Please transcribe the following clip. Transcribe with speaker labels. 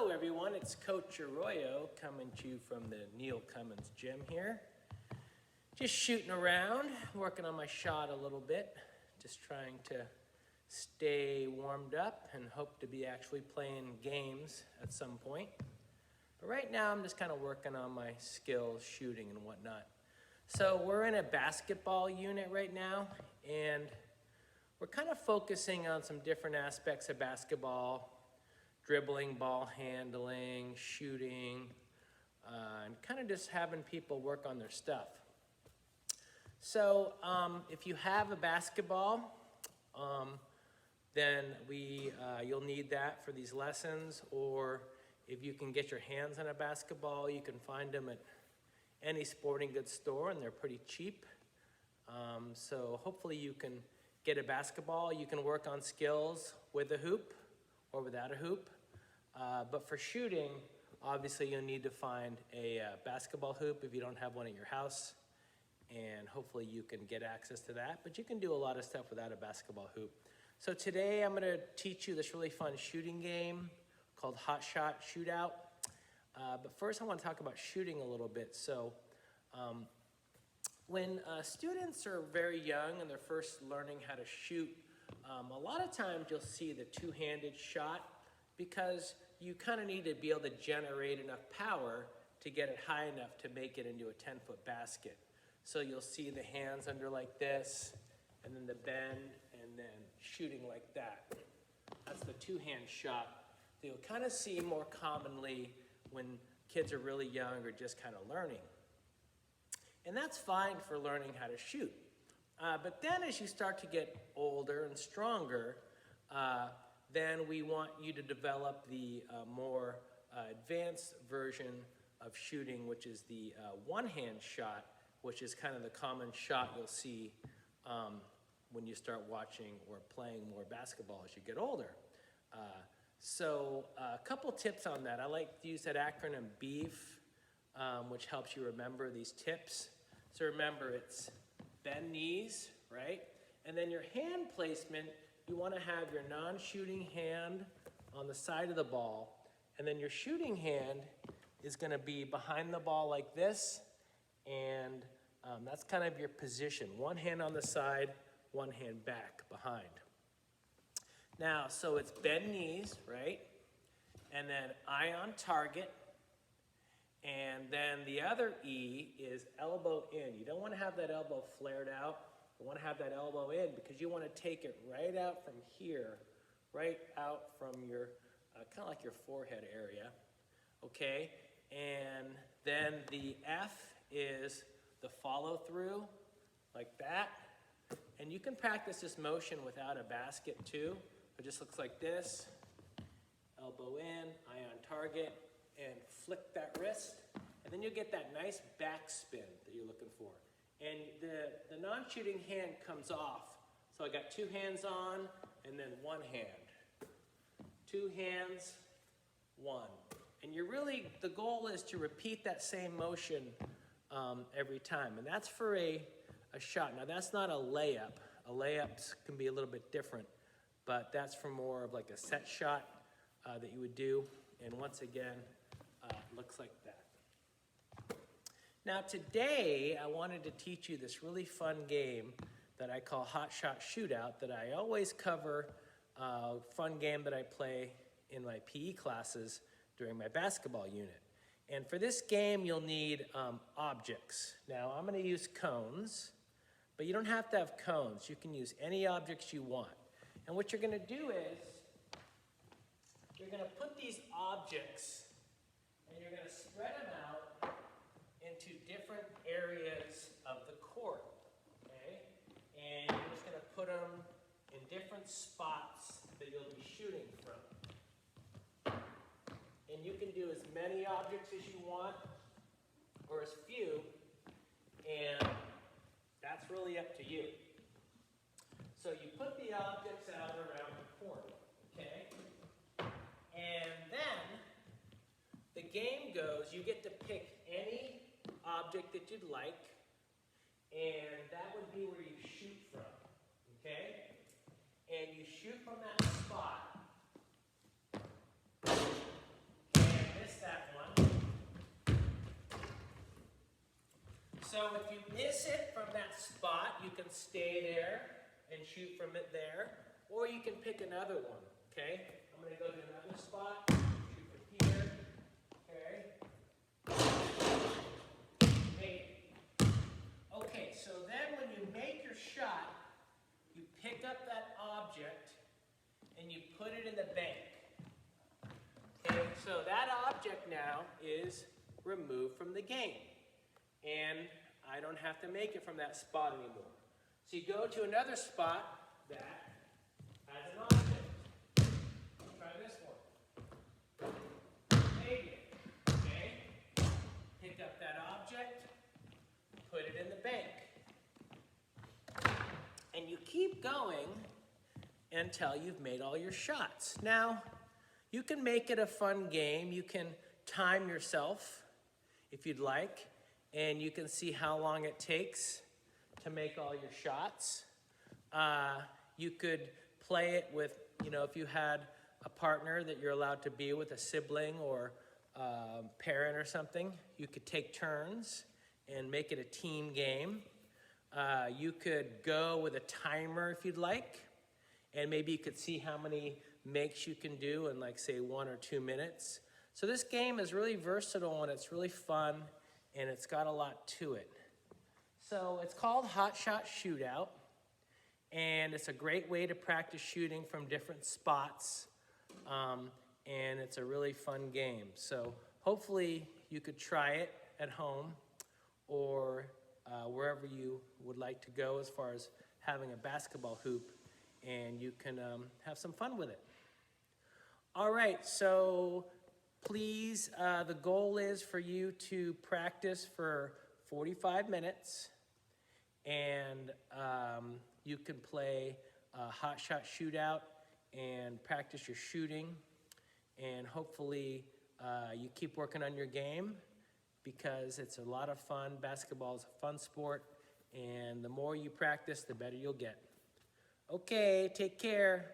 Speaker 1: Hello everyone, it's Coach Arroyo coming to you from the Neil Cummins gym here. Just shooting around, working on my shot a little bit, just trying to stay warmed up and hope to be actually playing games at some point. But right now I'm just kind of working on my skills, shooting and whatnot. So we're in a basketball unit right now, and we're kind of focusing on some different aspects of basketball. Dribbling, ball handling, shooting, and kind of just having people work on their stuff. So if you have a basketball, then you'll need that for these lessons, or if you can get your hands on a basketball, you can find them at any sporting goods store, and they're pretty cheap. So hopefully you can get a basketball. You can work on skills with a hoop or without a hoop. But for shooting, obviously you'll need to find a basketball hoop if you don't have one at your house, and hopefully you can get access to that. But you can do a lot of stuff without a basketball hoop. So today I'm going to teach you this really fun shooting game called Hotshot Shoot Out. But first I want to talk about shooting a little bit. So when students are very young and they're first learning how to shoot, a lot of times you'll see the two-handed shot, because you kind of need to be able to generate enough power to get it high enough to make it into a 10-foot basket. So you'll see the hands under like this, and then the bend, and then shooting like that. That's the two-hand shot that you'll kind of see more commonly when kids are really young or just kind of learning. And that's fine for learning how to shoot. But then as you start to get older and stronger, then we want you to develop the more advanced version of shooting, which is the one-hand shot, which is kind of the common shot you'll see when you start watching or playing more basketball as you get older. So a couple tips on that. I like to use that acronym BEEF, which helps you remember these tips. So remember, it's bend knees, right? And then your hand placement, you want to have your non-shooting hand on the side of the ball, and then your shooting hand is going to be behind the ball like this, and that's kind of your position. One hand on the side, one hand back behind. Now, so it's bend knees, right? And then eye on target, and then the other E is elbow in. You don't want to have that elbow flared out. You want to have that elbow in because you want to take it right out from here, right out from your, kind of like your forehead area, okay? And then the F is the follow through, like that. And you can practice this motion without a basket too. It just looks like this, elbow in, eye on target, and flick that wrist. And then you'll get that nice backspin that you're looking for. And the non-shooting hand comes off. So I got two hands on, and then one hand. Two hands, one. And you're really, the goal is to repeat that same motion every time. And that's for a shot. Now that's not a layup. A layup can be a little bit different, but that's for more of like a set shot that you would do. And once again, looks like that. Now today, I wanted to teach you this really fun game that I call Hotshot Shoot Out, that I always cover, a fun game that I play in my PE classes during my basketball unit. And for this game, you'll need objects. Now I'm gonna use cones, but you don't have to have cones. You can use any objects you want. And what you're gonna do is, you're gonna put these objects and you're gonna spread them out into different areas of the court, okay? And you're just gonna put them in different spots that you'll be shooting from. And you can do as many objects as you want, or as few, and that's really up to you. So you put the objects out around the court, okay? And then the game goes, you get to pick any object that you'd like, and that would be where you shoot from, okay? And you shoot from that spot. So if you miss it from that spot, you can stay there and shoot from it there, or you can pick another one, okay? I'm gonna go to another spot, shoot from here, okay? Made it. Okay, so then when you make your shot, you pick up that object and you put it in the bank. Okay, so that object now is removed from the game. And I don't have to make it from that spot anymore. So you go to another spot that has an object. Try this one. Made it. Okay? Pick up that object, put it in the bank. And you keep going until you've made all your shots. Now, you can make it a fun game. You can time yourself if you'd like, and you can see how long it takes to make all your shots. You could play it with, if you had a partner that you're allowed to be with, a sibling or parent or something, you could take turns and make it a team game. You could go with a timer if you'd like, and maybe you could see how many makes you can do in, like, say, 1 or 2 minutes. So this game is really versatile and it's really fun and it's got a lot to it. So it's called Hotshot Shoot Out, and it's a great way to practice shooting from different spots, and it's a really fun game. So hopefully you could try it at home or wherever you would like to go as far as having a basketball hoop, and you can have some fun with it. All right, so please, the goal is for you to practice for 45 minutes, and you can play Hotshot Shootout and practice your shooting, and hopefully you keep working on your game because it's a lot of fun. Basketball is a fun sport, and the more you practice, the better you'll get. Okay, take care.